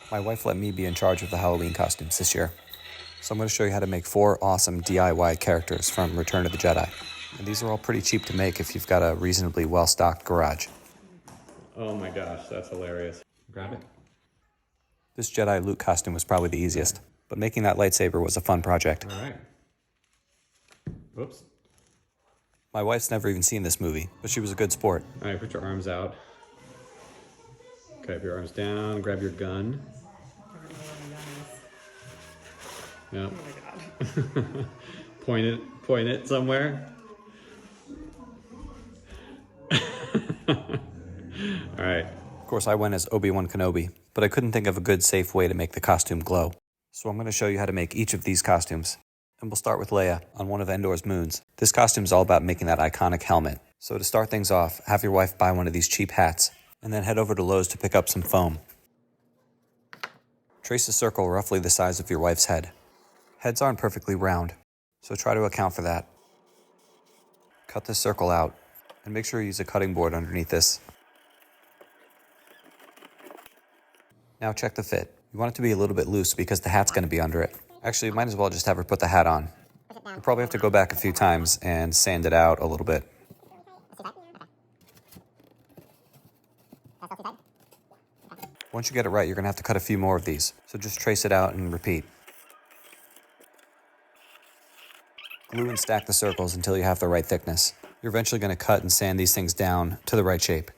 My wife let me be in charge of the Halloween costumes this year. So I'm going to show you how to make 4 awesome DIY characters from Return of the Jedi. And these are all pretty cheap to make if you've got a reasonably well-stocked garage. Oh my gosh, that's hilarious. Grab it. This Jedi Luke costume was probably the easiest, but making that lightsaber was a fun project. All right. Whoops. My wife's never even seen this movie, but she was a good sport. All right, put your arms out. Okay, have your arms down, grab your gun. Yep. Oh my god. Point it somewhere. All right. Of course, I went as Obi-Wan Kenobi, but I couldn't think of a good, safe way to make the costume glow. So I'm going to show you how to make each of these costumes. And we'll start with Leia on one of Endor's moons. This costume is all about making that iconic helmet. So to start things off, have your wife buy one of these cheap hats, and then head over to Lowe's to pick up some foam. Trace a circle roughly the size of your wife's head. Heads aren't perfectly round, so try to account for that. Cut this circle out, and make sure you use a cutting board underneath this. Now check the fit. You want it to be a little bit loose because the hat's going to be under it. Actually, you might as well just have her put the hat on. You'll probably have to go back a few times and sand it out a little bit. Once you get it right, you're going to have to cut a few more of these. So just trace it out and repeat. Glue and stack the circles until you have the right thickness. You're eventually going to cut and sand these things down to the right shape.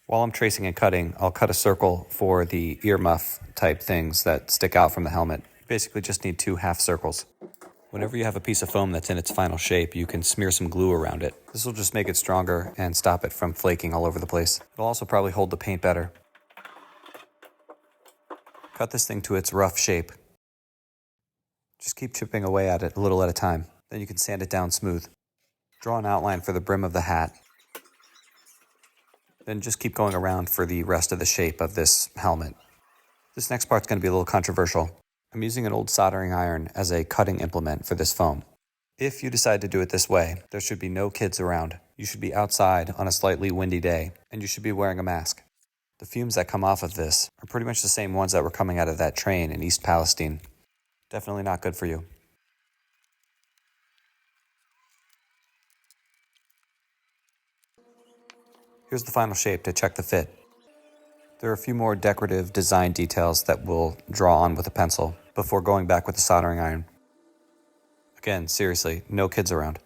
While I'm tracing and cutting, I'll cut a circle for the earmuff type things that stick out from the helmet. Basically just need 2 half circles. Whenever you have a piece of foam that's in its final shape, you can smear some glue around it. This will just make it stronger and stop it from flaking all over the place. It'll also probably hold the paint better. Cut this thing to its rough shape. Just keep chipping away at it a little at a time. Then you can sand it down smooth. Draw an outline for the brim of the hat. Then just keep going around for the rest of the shape of this helmet. This next part's going to be a little controversial. I'm using an old soldering iron as a cutting implement for this foam. If you decide to do it this way, there should be no kids around. You should be outside on a slightly windy day, and you should be wearing a mask. The fumes that come off of this are pretty much the same ones that were coming out of that train in East Palestine. Definitely not good for you. Here's the final shape to check the fit. There are a few more decorative design details that we'll draw on with a pencil before going back with the soldering iron. Again, seriously, no kids around.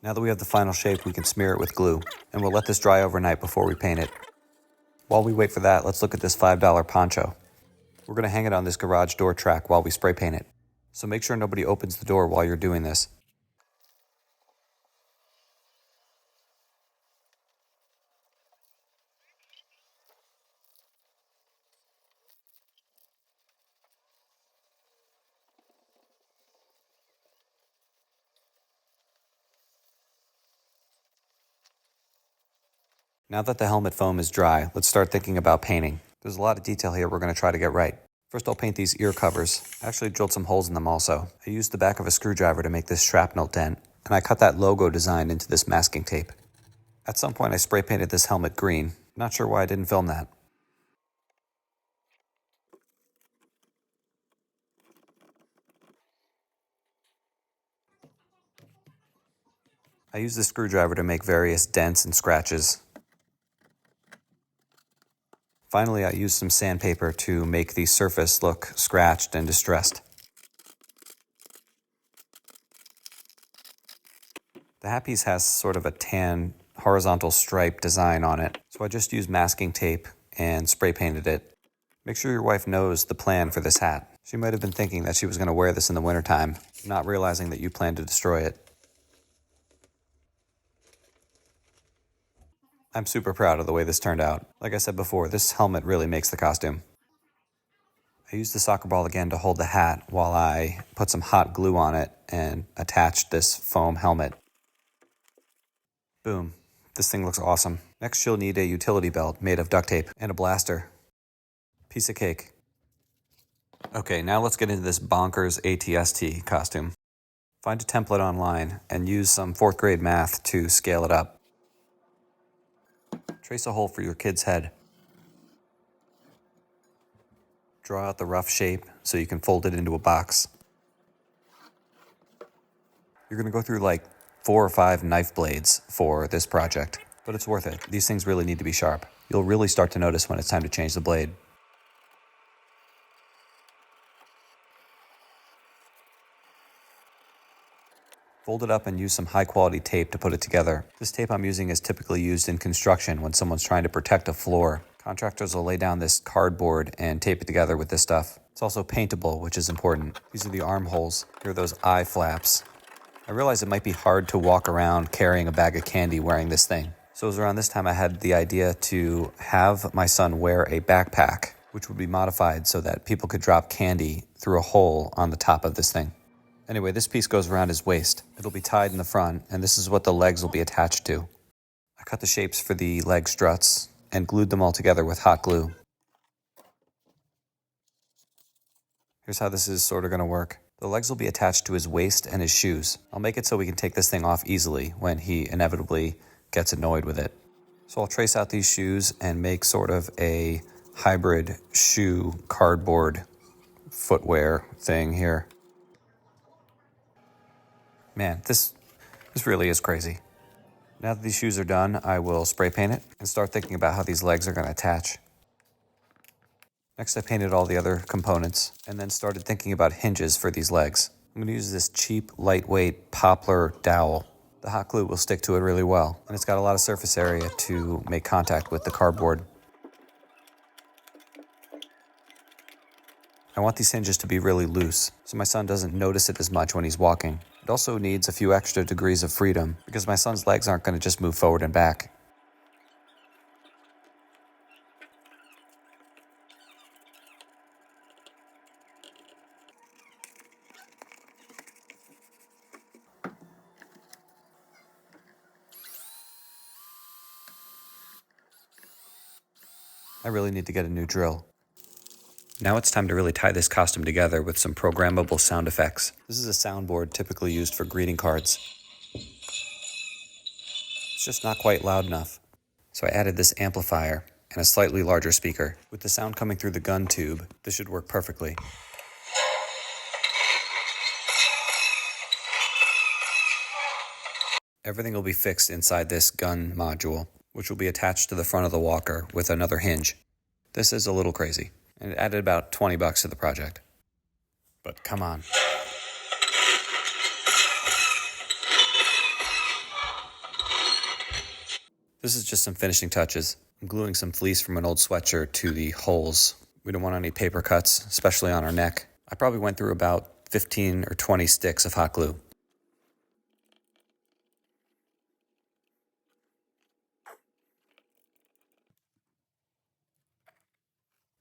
Now that we have the final shape, we can smear it with glue, and we'll let this dry overnight before we paint it. While we wait for that, let's look at this $5 poncho. We're going to hang it on this garage door track while we spray paint it. So make sure nobody opens the door while you're doing this. Now that the helmet foam is dry, let's start thinking about painting. There's a lot of detail here we're going to try to get right. First, I'll paint these ear covers. I actually drilled some holes in them also. I used the back of a screwdriver to make this shrapnel dent, and I cut that logo design into this masking tape. At some point, I spray painted this helmet green. Not sure why I didn't film that. I used the screwdriver to make various dents and scratches. Finally, I used some sandpaper to make the surface look scratched and distressed. The hat piece has sort of a tan horizontal stripe design on it, so I just used masking tape and spray painted it. Make sure your wife knows the plan for this hat. She might have been thinking that she was going to wear this in the wintertime, not realizing that you plan to destroy it. I'm super proud of the way this turned out. Like I said before, this helmet really makes the costume. I used the soccer ball again to hold the hat while I put some hot glue on it and attached this foam helmet. Boom. This thing looks awesome. Next, you'll need a utility belt made of duct tape and a blaster. Piece of cake. Okay, now let's get into this Bonkers ATST costume. Find a template online and use some 4th grade math to scale it up. Trace a hole for your kid's head. Draw out the rough shape so you can fold it into a box. You're going to go through like 4 or 5 knife blades for this project, but it's worth it. These things really need to be sharp. You'll really start to notice when it's time to change the blade. Fold it up and use some high-quality tape to put it together. This tape I'm using is typically used in construction when someone's trying to protect a floor. Contractors will lay down this cardboard and tape it together with this stuff. It's also paintable, which is important. These are the armholes. Here are those eye flaps. I realized it might be hard to walk around carrying a bag of candy wearing this thing. So it was around this time I had the idea to have my son wear a backpack, which would be modified so that people could drop candy through a hole on the top of this thing. Anyway, this piece goes around his waist. It'll be tied in the front, and this is what the legs will be attached to. I cut the shapes for the leg struts and glued them all together with hot glue. Here's how this is sort of going to work. The legs will be attached to his waist and his shoes. I'll make it so we can take this thing off easily when he inevitably gets annoyed with it. So I'll trace out these shoes and make sort of a hybrid shoe cardboard footwear thing here. Man, this really is crazy. Now that these shoes are done, I will spray paint it and start thinking about how these legs are going to attach. Next, I painted all the other components and then started thinking about hinges for these legs. I'm going to use this cheap, lightweight poplar dowel. The hot glue will stick to it really well, and it's got a lot of surface area to make contact with the cardboard. I want these hinges to be really loose, so my son doesn't notice it as much when he's walking. It also needs a few extra degrees of freedom, because my son's legs aren't going to just move forward and back. I really need to get a new drill. Now it's time to really tie this costume together with some programmable sound effects. This is a soundboard typically used for greeting cards. It's just not quite loud enough. So I added this amplifier and a slightly larger speaker. With the sound coming through the gun tube, this should work perfectly. Everything will be fixed inside this gun module, which will be attached to the front of the walker with another hinge. This is a little crazy, and it added about $20 to the project. But come on. This is just some finishing touches. I'm gluing some fleece from an old sweatshirt to the holes. We don't want any paper cuts, especially on our neck. I probably went through about 15 or 20 sticks of hot glue.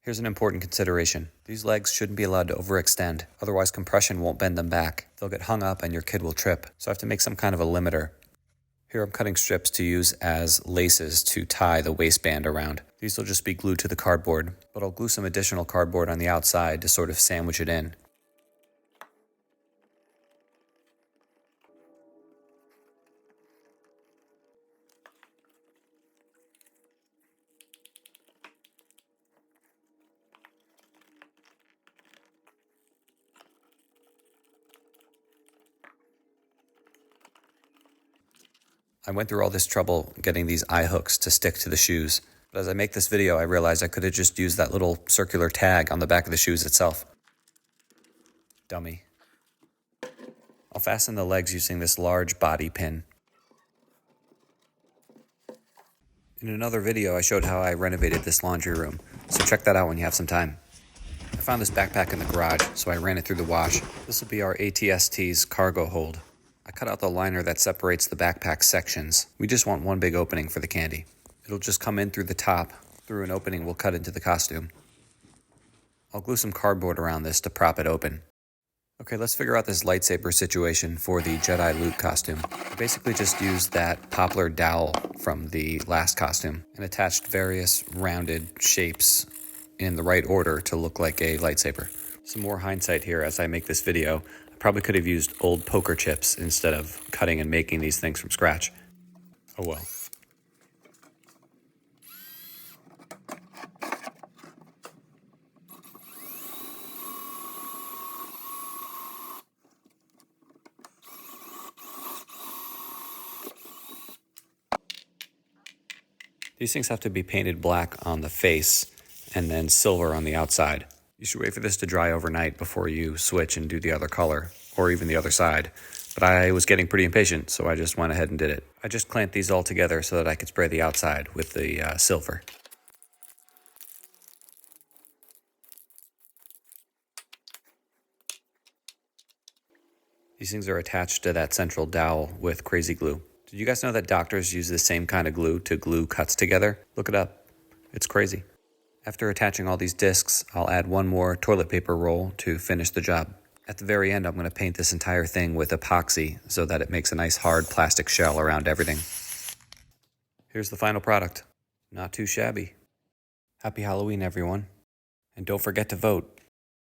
Here's an important consideration. These legs shouldn't be allowed to overextend, otherwise compression won't bend them back. They'll get hung up and your kid will trip, so I have to make some kind of a limiter. Here I'm cutting strips to use as laces to tie the waistband around. These will just be glued to the cardboard, but I'll glue some additional cardboard on the outside to sort of sandwich it in. I went through all this trouble getting these eye hooks to stick to the shoes, but as I make this video, I realized I could have just used that little circular tag on the back of the shoes itself. Dummy. I'll fasten the legs using this large body pin. In another video, I showed how I renovated this laundry room, so check that out when you have some time. I found this backpack in the garage, so I ran it through the wash. This will be our ATST's cargo hold. I cut out the liner that separates the backpack sections. We just want one big opening for the candy. It'll just come in through the top, through an opening we'll cut into the costume. I'll glue some cardboard around this to prop it open. Okay, let's figure out this lightsaber situation for the Jedi Luke costume. I basically just used that poplar dowel from the last costume and attached various rounded shapes in the right order to look like a lightsaber. Some more hindsight here as I make this video. I probably could have used old poker chips instead of cutting and making these things from scratch. Oh well. These things have to be painted black on the face and then silver on the outside. You should wait for this to dry overnight before you switch and do the other color, or even the other side. But I was getting pretty impatient, so I just went ahead and did it. I just clamped these all together so that I could spray the outside with the silver. These things are attached to that central dowel with crazy glue. Did you guys know that doctors use the same kind of glue to glue cuts together? Look it up. It's crazy. After attaching all these discs, I'll add one more toilet paper roll to finish the job. At the very end, I'm going to paint this entire thing with epoxy so that it makes a nice hard plastic shell around everything. Here's the final product. Not too shabby. Happy Halloween, everyone. And don't forget to vote.